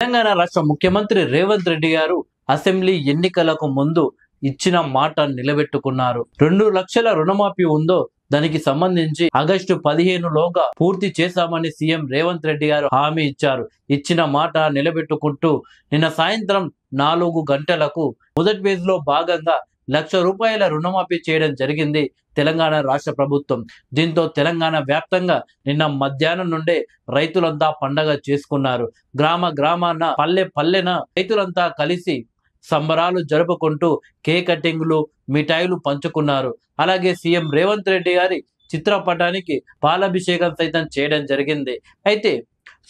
తెలంగాణ రాష్ట్ర ముఖ్యమంత్రి రేవంత్ రెడ్డి గారు అసెంబ్లీ ఎన్నికలకు ముందు ఇచ్చిన మాట నిలబెట్టుకున్నారు. 2 లక్షల రుణమాఫీ ఉందో దానికి సంబంధించి ఆగస్టు 15 లోగా పూర్తి చేశామని సీఎం రేవంత్ రెడ్డి గారు హామీ ఇచ్చారు. ఇచ్చిన మాట నిలబెట్టుకుంటూ నిన్న సాయంత్రం 4 గంటలకు మొదటి ఫేజ్ లో భాగంగా ₹1,00,000 రుణమాఫీ చేయడం జరిగింది తెలంగాణ రాష్ట్ర ప్రభుత్వం. దీంతో తెలంగాణ వ్యాప్తంగా నిన్న మధ్యాహ్నం నుండే రైతులంతా పండగ చేసుకున్నారు. గ్రామాన పల్లె పల్లెన రైతులంతా కలిసి సంబరాలు జరుపుకుంటూ కేక్ కటింగ్లు, మిఠాయిలు పంచుకున్నారు. అలాగే సీఎం రేవంత్ రెడ్డి గారి చిత్రపటానికి పాలాభిషేకం సైతం చేయడం జరిగింది. అయితే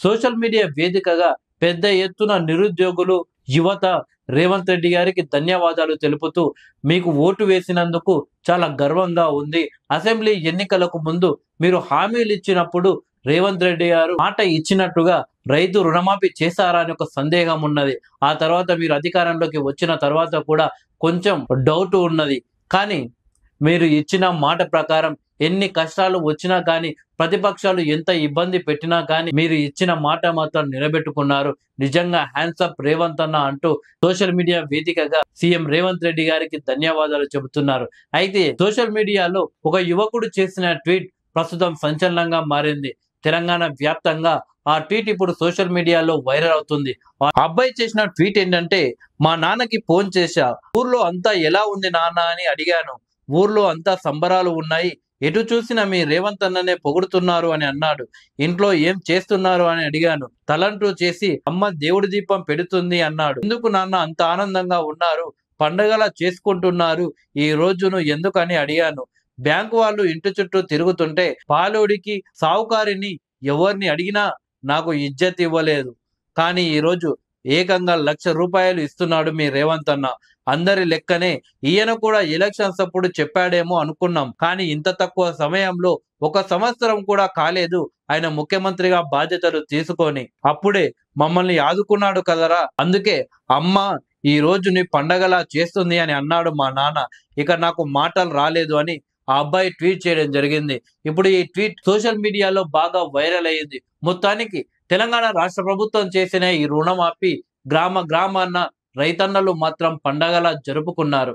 సోషల్ మీడియా వేదికగా పెద్ద ఎత్తున నిరుద్యోగులు, యువత రేవంత్ రెడ్డి గారికి ధన్యవాదాలు తెలుపుతూ, మీకు ఓటు వేసినందుకు చాలా గర్వంగా ఉంది. అసెంబ్లీ ఎన్నికలకు ముందు మీరు హామీలు ఇచ్చినప్పుడు రేవంత్ రెడ్డి గారు మాట ఇచ్చినట్టుగా రైతు రుణమాఫీ చేశారా అని ఒక సందేహం ఉన్నది. ఆ తర్వాత మీరు అధికారంలోకి వచ్చిన తర్వాత కూడా కొంచెం డౌట్ ఉన్నది. కానీ మీరు ఇచ్చిన మాట ప్రకారం ఎన్ని కష్టాలు వచ్చినా కానీ, ప్రతిపక్షాలు ఎంత ఇబ్బంది పెట్టినా కానీ మీరు ఇచ్చిన మాట మాత్రం నిలబెట్టుకున్నారు. నిజంగా హ్యాండ్స్ అప్ రేవంత్ అన్న అంటూ సోషల్ మీడియా వేదికగా సీఎం రేవంత్ రెడ్డి గారికి ధన్యవాదాలు చెబుతున్నారు. అయితే సోషల్ మీడియాలో ఒక యువకుడు చేసిన ట్వీట్ ప్రస్తుతం సంచలనంగా మారింది. తెలంగాణ వ్యాప్తంగా ఆ ట్వీట్ ఇప్పుడు సోషల్ మీడియాలో వైరల్ అవుతుంది. ఆ అబ్బాయి చేసిన ట్వీట్ ఏంటంటే, మా నాన్నకి ఫోన్ చేశా, ఊర్లో అంతా ఎలా ఉంది నాన్న అని అడిగాను. ఊర్లో అంతా సంబరాలు ఉన్నాయి, ఎటు చూసినా మీ రేవంత్ అన్ననే పొగుడుతున్నారు అని అన్నాడు. ఇంట్లో ఏం చేస్తున్నారు అని అడిగాను. తలంటూ చేసి అమ్మ దేవుడి దీపం పెడుతుంది అన్నాడు. ఎందుకు నాన్న అంత ఆనందంగా ఉన్నారు, పండగలా చేసుకుంటున్నారు ఈ రోజును ఎందుకని అడిగాను. బ్యాంకు వాళ్ళు ఇంటి చుట్టూ తిరుగుతుంటే పాలోడికి, సావుకారిని ఎవరిని అడిగినా నాకు ఇజ్జత్ ఇవ్వలేదు. కానీ ఈరోజు ఏకంగా ₹1,00,000 ఇస్తున్నాడు మీ రేవంత్ అన్న. అందరి లెక్కనే ఈయన కూడా ఎలక్షన్స్ అప్పుడు చెప్పాడేమో అనుకున్నాం. కానీ ఇంత తక్కువ సమయంలో 1 సంవత్సరం కూడా కాలేదు ఆయన ముఖ్యమంత్రిగా బాధ్యతలు తీసుకొని. అప్పుడే మమ్మల్ని ఆదుకున్నాడు కదరా, అందుకే అమ్మ ఈ రోజుని పండగలా చేస్తుంది అని అన్నాడు మా నాన్న. ఇక నాకు మాటలు రాలేదు అని ఆ అబ్బాయి ట్వీట్ చేయడం జరిగింది. ఇప్పుడు ఈ ట్వీట్ సోషల్ మీడియాలో బాగా వైరల్ అయ్యింది. మొత్తానికి తెలంగాణ రాష్ట్ర ప్రభుత్వం చేసిన ఈ రుణమాఫీ గ్రామాన రైతన్నలు మాత్రం పండగలా జరుపుకున్నారు.